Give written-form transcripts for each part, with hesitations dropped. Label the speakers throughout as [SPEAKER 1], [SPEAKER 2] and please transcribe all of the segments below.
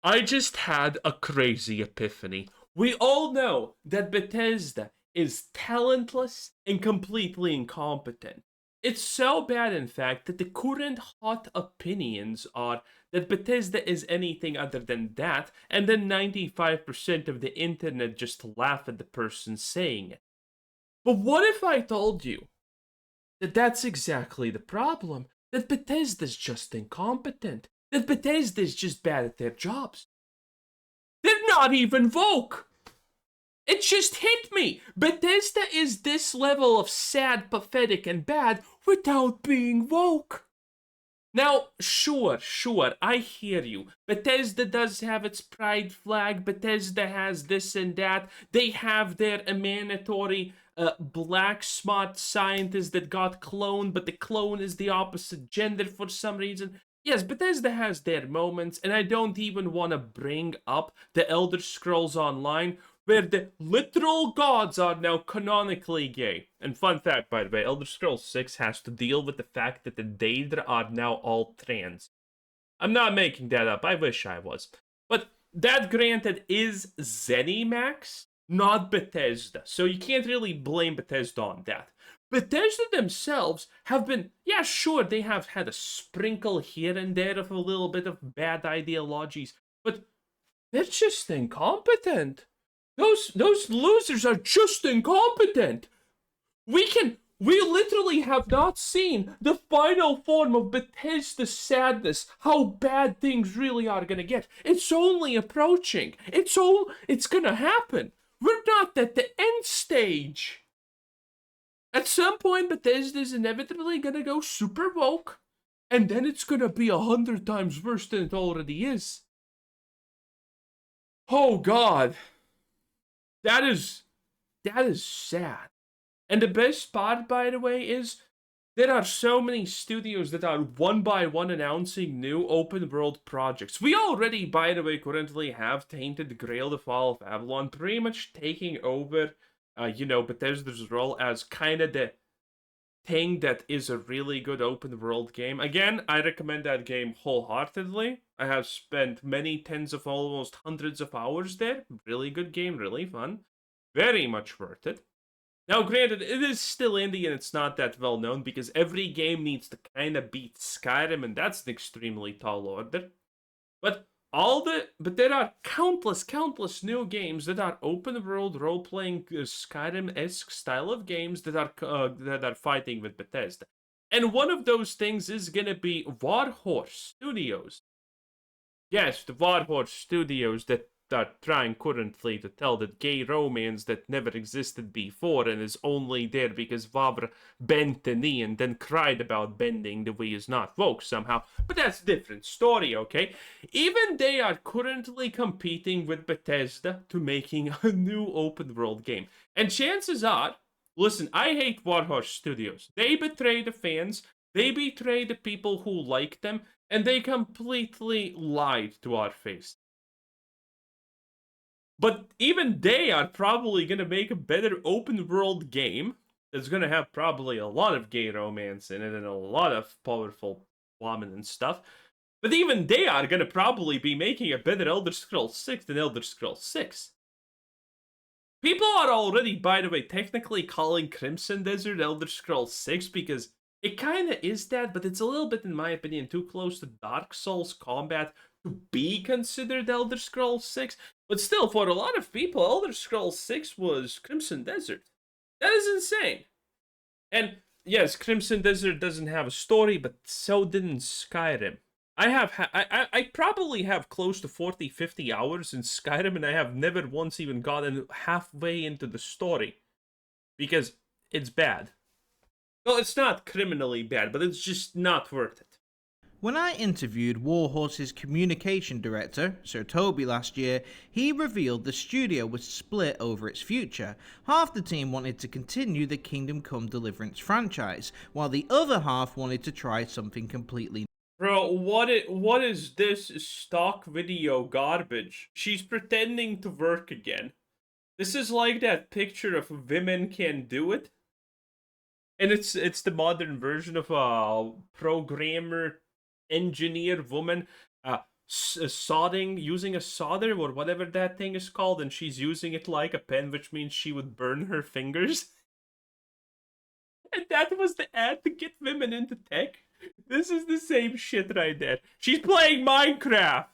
[SPEAKER 1] I just had a crazy epiphany. We all know that Bethesda is talentless and completely incompetent. It's so bad, in fact, that the current hot opinions are that Bethesda is anything other than that, and then 95% of the internet just laugh at the person saying it. But what if I told you that that's exactly the problem? That Bethesda's just incompetent. That Bethesda is just bad at their jobs. They're not even woke. It just hit me. Bethesda is this level of sad, pathetic, and bad without being woke. Now, sure, I hear you. Bethesda does have its pride flag. Bethesda has this and that. They have their mandatory black smart scientist that got cloned, but the clone is the opposite gender for some reason. Yes, Bethesda has their moments, and I don't even want to bring up the Elder Scrolls Online, where the literal gods are now canonically gay. And fun fact, by the way, Elder Scrolls 6 has to deal with the fact that the Daedra are now all trans. I'm not making that up, I wish I was. But that, granted, is ZeniMax, not Bethesda. So you can't really blame Bethesda on that. Bethesda themselves have been, yeah, sure, they have had a sprinkle here and there of a little bit of bad ideologies, but they're just incompetent. Those losers are just incompetent. We literally have not seen the final form of Bethesda's sadness, how bad things really are gonna get. It's only approaching. It's gonna happen. We're not at the end stage. At some point, Bethesda is inevitably gonna go super woke, and then it's gonna be 100 times worse than it already is. Oh God. That is sad. And the best part, by the way, is there are so many studios that are one by one announcing new open world projects. We already, by the way, currently have Tainted Grail: The Fall of Avalon pretty much taking over, Bethesda's role as kind of the thing that is a really good open world game. Again, I recommend that game wholeheartedly. I have spent many tens of almost hundreds of hours there. Really good game, really fun. Very much worth it. Now, granted, it is still indie and it's not that well known because every game needs to kind of beat Skyrim, and that's an extremely tall order. But there are countless new games that are open world role playing Skyrim-esque style of games that are fighting with Bethesda. And one of those things is gonna be Warhorse Studios. Yes, the Warhorse Studios that are trying currently to tell that gay romance that never existed before and is only there because Wavr bent the knee and then cried about bending the way is not woke somehow. But that's a different story, okay? Even they are currently competing with Bethesda to making a new open world game. And chances are, listen, I hate Warhorse Studios. They betray the fans, they betray the people who like them, and they completely lied to our face. But even they are probably going to make a better open world game that's going to have probably a lot of gay romance in it and a lot of powerful women and stuff. But even they are going to probably be making a better Elder Scrolls 6 than Elder Scrolls 6. People are already, by the way, technically calling Crimson Desert Elder Scrolls 6 because it kind of is that, but it's a little bit, in my opinion, too close to Dark Souls combat to be considered Elder Scrolls 6. But still, for a lot of people, Elder Scrolls 6 was Crimson Desert. That is insane. And yes, Crimson Desert doesn't have a story, but so didn't Skyrim. I probably have close to 40, 50 hours in Skyrim, and I have never once even gotten halfway into the story. Because it's bad. Well, it's not criminally bad, but it's just not worth it.
[SPEAKER 2] When I interviewed Warhorse's communication director, Sir Toby, last year, he revealed the studio was split over its future. Half the team wanted to continue the Kingdom Come Deliverance franchise, while the other half wanted to try something completely new.
[SPEAKER 1] Bro, what is this stock video garbage? She's pretending to work again. This is like that picture of women can do it. And it's the modern version of a programmer engineer woman sodding, using a solder or whatever that thing is called, and she's using it like a pen, which means she would burn her fingers. And that was the ad to get women into tech. This is the same shit right there. She's playing Minecraft.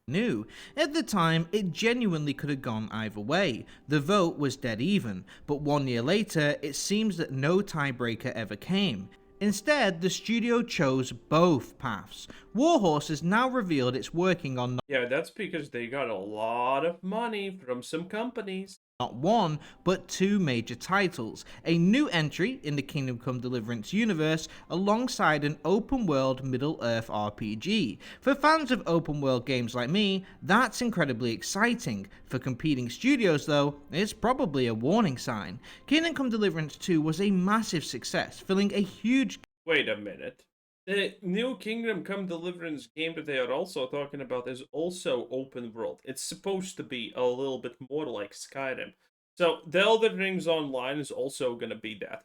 [SPEAKER 2] New. At the time, it genuinely could have gone either way. The vote was dead even, but 1 year later, it seems that no tiebreaker ever came. Instead, the studio chose both paths. Warhorse has now revealed it's working on
[SPEAKER 1] Yeah, that's because they got a lot of money from some companies.
[SPEAKER 2] not one, but two major titles. A new entry in the Kingdom Come Deliverance universe alongside an open world Middle-earth RPG. For fans of open world games like me, that's incredibly exciting. For competing studios though, it's probably a warning sign. Kingdom Come Deliverance 2 was a massive success, filling a huge
[SPEAKER 1] Wait a minute. The new Kingdom Come Deliverance game that they are also talking about is also open world. It's supposed to be a little bit more like Skyrim. So the Elden Rings Online is also gonna be that.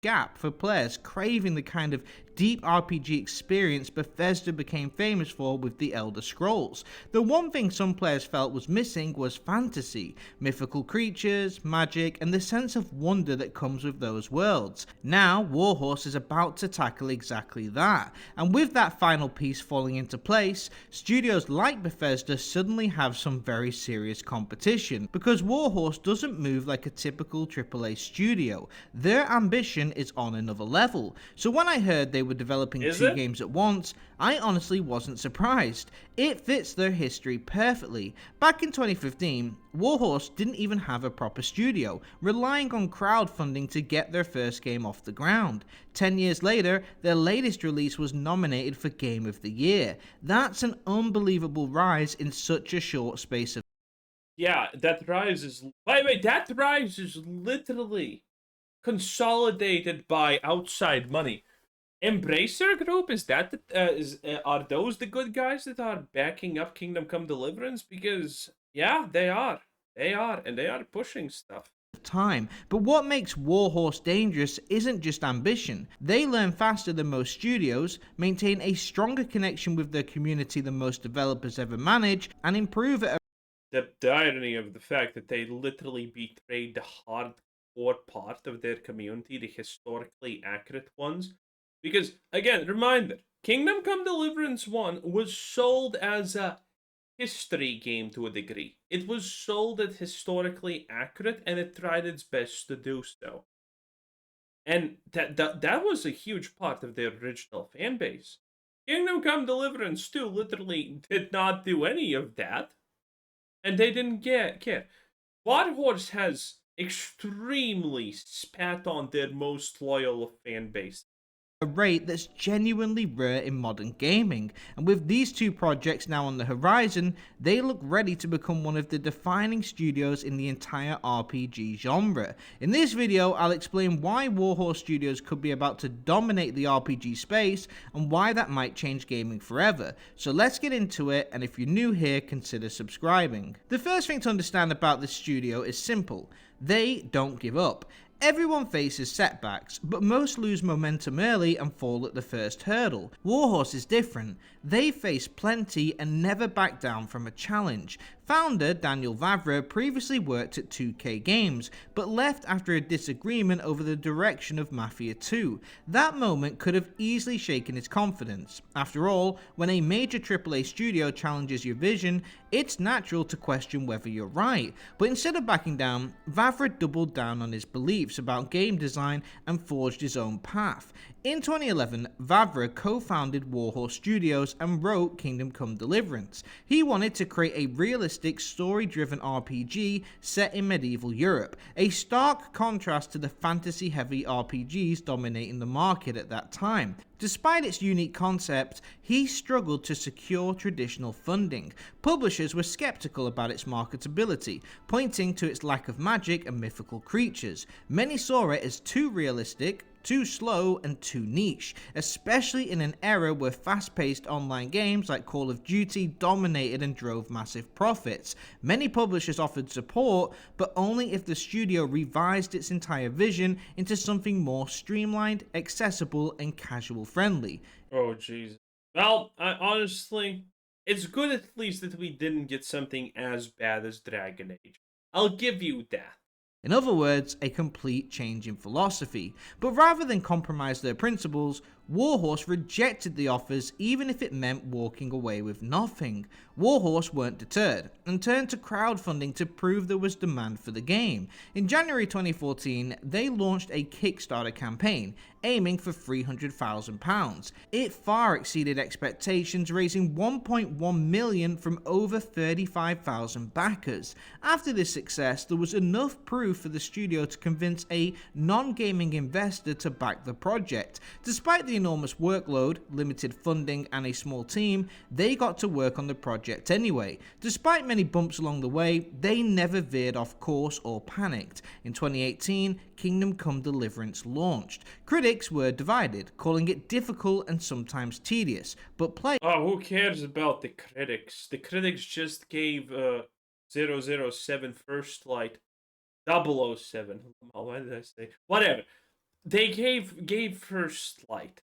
[SPEAKER 2] gap for players craving the kind of deep RPG experience Bethesda became famous for with the Elder Scrolls. The one thing some players felt was missing was fantasy, mythical creatures, magic, and the sense of wonder that comes with those worlds. Now, Warhorse is about to tackle exactly that, and with that final piece falling into place, studios like Bethesda suddenly have some very serious competition, because Warhorse doesn't move like a typical AAA studio. Their ambition is on another level. So when I heard they were developing two games at once, I honestly wasn't surprised. It fits their history perfectly. Back in 2015, Warhorse didn't even have a proper studio, relying on crowdfunding to get their first game off the ground. 10 years later, their latest release was nominated for Game of the Year. That's an unbelievable rise in such a short space of
[SPEAKER 1] Yeah, that rise is... Wait, that rise is literally consolidated by outside money. Embracer Group, is that are those the good guys that are backing up Kingdom Come Deliverance? Because yeah, they are, and they are pushing stuff.
[SPEAKER 2] time. But what makes Warhorse dangerous isn't just ambition. They learn faster than most studios, maintain a stronger connection with their community than most developers ever manage, and improve at
[SPEAKER 1] The irony of the fact that they literally betrayed the hardcore part of their community, the historically accurate ones. Because, again, reminder, Kingdom Come Deliverance 1 was sold as a history game to a degree. It was sold as historically accurate, and it tried its best to do so. And that was a huge part of their original fan base. Kingdom Come Deliverance 2 literally did not do any of that. And they didn't care. Warhorse has extremely spat on their most loyal fan base.
[SPEAKER 2] a rate that's genuinely rare in modern gaming, and with these two projects now on the horizon, they look ready to become one of the defining studios in the entire RPG genre. In this video, I'll explain why Warhorse Studios could be about to dominate the RPG space, and why that might change gaming forever. So let's get into it, and if you're new here, consider subscribing. The first thing to understand about this studio is simple: they don't give up. Everyone faces setbacks, but most lose momentum early and fall at the first hurdle. Warhorse is different. They face plenty and never back down from a challenge. Founder Daniel Vavra previously worked at 2K Games, but left after a disagreement over the direction of Mafia 2. That moment could have easily shaken his confidence. After all, when a major AAA studio challenges your vision, it's natural to question whether you're right. But instead of backing down, Vavra doubled down on his beliefs about game design and forged his own path. In 2011, Vavra co-founded Warhorse Studios and wrote Kingdom Come Deliverance. He wanted to create a realistic, story-driven RPG set in medieval Europe, a stark contrast to the fantasy-heavy RPGs dominating the market at that time. Despite its unique concept, he struggled to secure traditional funding. Publishers were skeptical about its marketability, pointing to its lack of magic and mythical creatures. Many saw it as too realistic, too slow, and too niche, especially in an era where fast-paced online games like Call of Duty dominated and drove massive profits. Many publishers offered support, but only if the studio revised its entire vision into something more streamlined, accessible, and casual friendly.
[SPEAKER 1] Oh, jeez. Well, honestly, It's good at least that we didn't get something as bad as Dragon Age. I'll give you that.
[SPEAKER 2] In other words, a complete change in philosophy. But rather than compromise their principles, Warhorse rejected the offers even if it meant walking away with nothing. Warhorse weren't deterred and turned to crowdfunding to prove there was demand for the game. In January 2014, they launched a Kickstarter campaign aiming for £300,000. It far exceeded expectations, raising $1.1 million from over 35,000 backers. After this success, there was enough proof for the studio to convince a non-gaming investor to back the project. Despite the enormous workload, limited funding, and a small team, they got to work on the project anyway. Despite many bumps along the way, they never veered off course or panicked. In 2018, Kingdom Come Deliverance launched. Critics were divided, calling it difficult and sometimes tedious, but players...
[SPEAKER 1] Oh, who cares about the critics? The critics just gave 007 First Light 007. Why did I say? Whatever. They gave First Light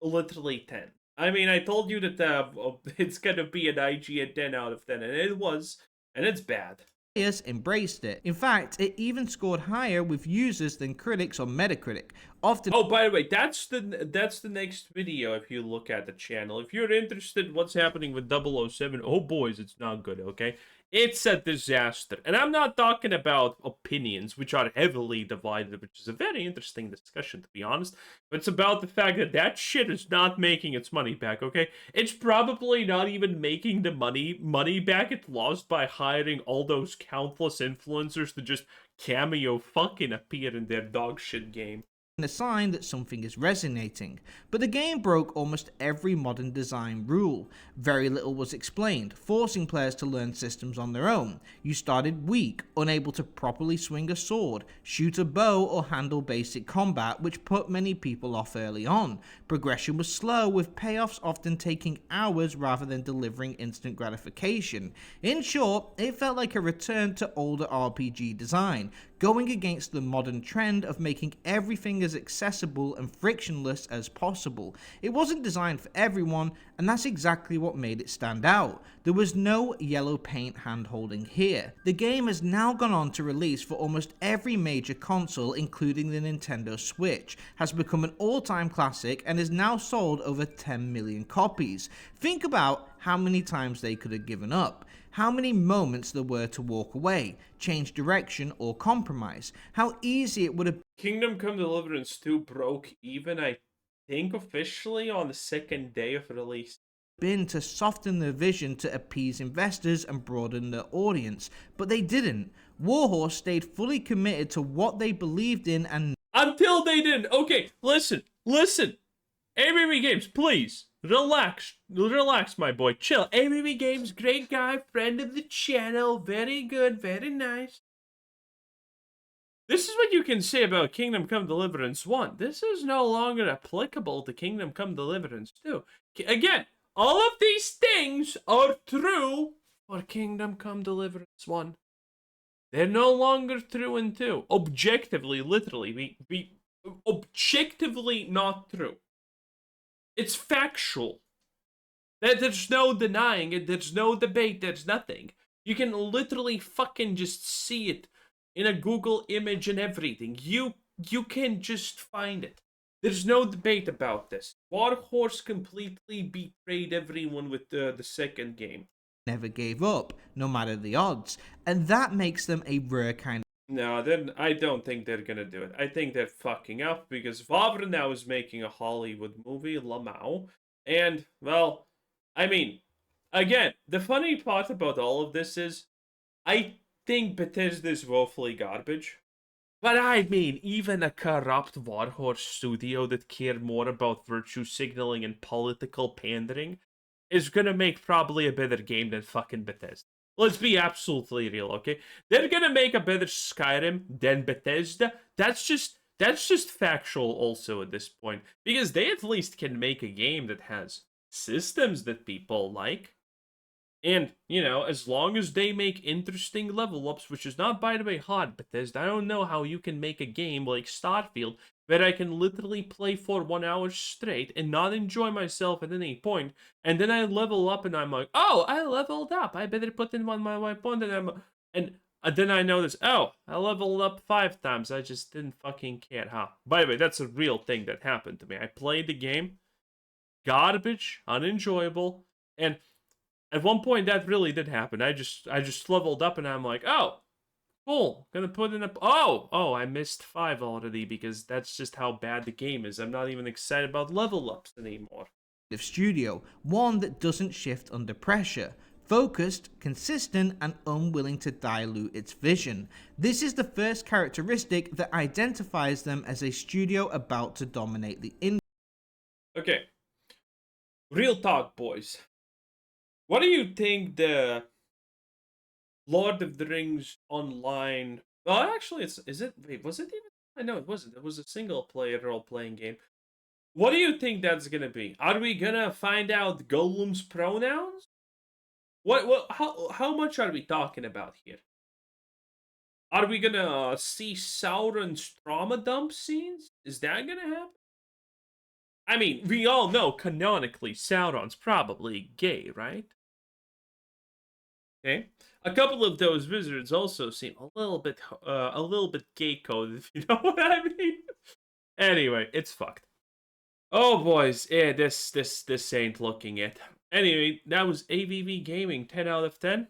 [SPEAKER 1] literally 10. I mean, I told you that it's gonna be an IG at 10 out of 10, and it was, and it's bad.
[SPEAKER 2] Players embraced it. In fact, it even scored higher with users than critics on Metacritic. Often.
[SPEAKER 1] Oh, by the way, that's the next video if you look at the channel. If you're interested in what's happening with 007, oh boys, it's not good, okay? It's a disaster. And I'm not talking about opinions, which are heavily divided, which is a very interesting discussion, to be honest. But it's about the fact that that shit is not making its money back, okay? It's probably not even making the money back it lost by hiring all those countless influencers to just cameo fucking appear in their dog shit game.
[SPEAKER 2] A sign that something is resonating, but the game broke almost every modern design rule. Very little was explained, forcing players to learn systems on their own. You started weak, unable to properly swing a sword, shoot a bow, or handle basic combat, which put many people off early on. Progression was slow, with payoffs often taking hours rather than delivering instant gratification. In short, it felt like a return to older RPG design, going against the modern trend of making everything as accessible and frictionless as possible. It wasn't designed for everyone, and that's exactly what made it stand out. There was no yellow paint hand-holding here. The game has now gone on to release for almost every major console, including the Nintendo Switch, has become an all-time classic, and is now sold over 10 million copies. Think about how many times they could have given up. How many moments there were to walk away, change direction, or compromise. How easy it would have
[SPEAKER 1] Kingdom Come Deliverance 2 broke even, I think, officially on the second day of release.
[SPEAKER 2] been to soften their vision to appease investors and broaden their audience, but they didn't. Warhorse stayed fully committed to what they believed in and
[SPEAKER 1] Until they didn't. Okay, listen. ABB Games, please. Relax, my boy. Chill. ABB Games, great guy, friend of the channel. Very good, very nice. This is what you can say about Kingdom Come Deliverance 1. This is no longer applicable to Kingdom Come Deliverance 2. Again, all of these things are true for Kingdom Come Deliverance 1. They're no longer true in 2. Objectively, literally, objectively not true. It's factual. There's no denying it. There's no debate. There's nothing. You can literally fucking just see it in a Google image and everything. You can just find it. There's no debate about this. Warhorse completely betrayed everyone with the second game.
[SPEAKER 2] never gave up, no matter the odds, and that makes them a rare kind.
[SPEAKER 1] No, then I don't think they're gonna do it. I think they're fucking up because Vavra now is making a Hollywood movie, Lamau, and well, I mean, again, the funny part about all of this is, I think Bethesda is woefully garbage. But I mean, even a corrupt Warhorse studio that care more about virtue signaling and political pandering is gonna make probably a better game than fucking Bethesda. Let's be absolutely real, okay? They're gonna make a better Skyrim than Bethesda. That's just factual also at this point. Because they at least can make a game that has systems that people like. And, you know, as long as they make interesting level ups, which is not, by the way, hard, Bethesda. I don't know how you can make a game like Starfield where I can literally play for 1 hour straight and not enjoy myself at any point, and then I level up and I'm like, oh, I leveled up. I better put in one my point, and then I notice, oh, I leveled up 5 times. I just didn't fucking care, huh? By the way, that's a real thing that happened to me. I played the game, garbage, unenjoyable, and at one point that really did happen. I just leveled up and I'm like, oh, cool. Gonna put in a. Oh, I missed 5 already because that's just how bad the game is. I'm not even excited about level ups anymore.
[SPEAKER 2] Studio, one that doesn't shift under pressure. Focused, consistent, and unwilling to dilute its vision. This is the first characteristic that identifies them as a studio about to dominate the industry.
[SPEAKER 1] Okay. Real talk, boys. What do you think the Lord of the Rings online? Well, actually, is it? Wait, was it even? I know it wasn't. It was a single player role playing game. What do you think that's gonna be? Are we gonna find out Gollum's pronouns? What? How much are we talking about here? Are we gonna see Sauron's trauma dump scenes? Is that gonna happen? I mean, we all know canonically Sauron's probably gay, right? Okay. A couple of those wizards also seem a little bit gay coded, if you know what I mean. Anyway, it's fucked. Oh boys, yeah, this ain't looking it. Anyway, that was AVV Gaming, 10 out of 10.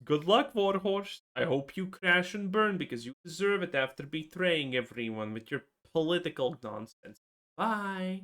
[SPEAKER 1] Good luck, Warhorse. I hope you crash and burn because you deserve it after betraying everyone with your political nonsense. Bye.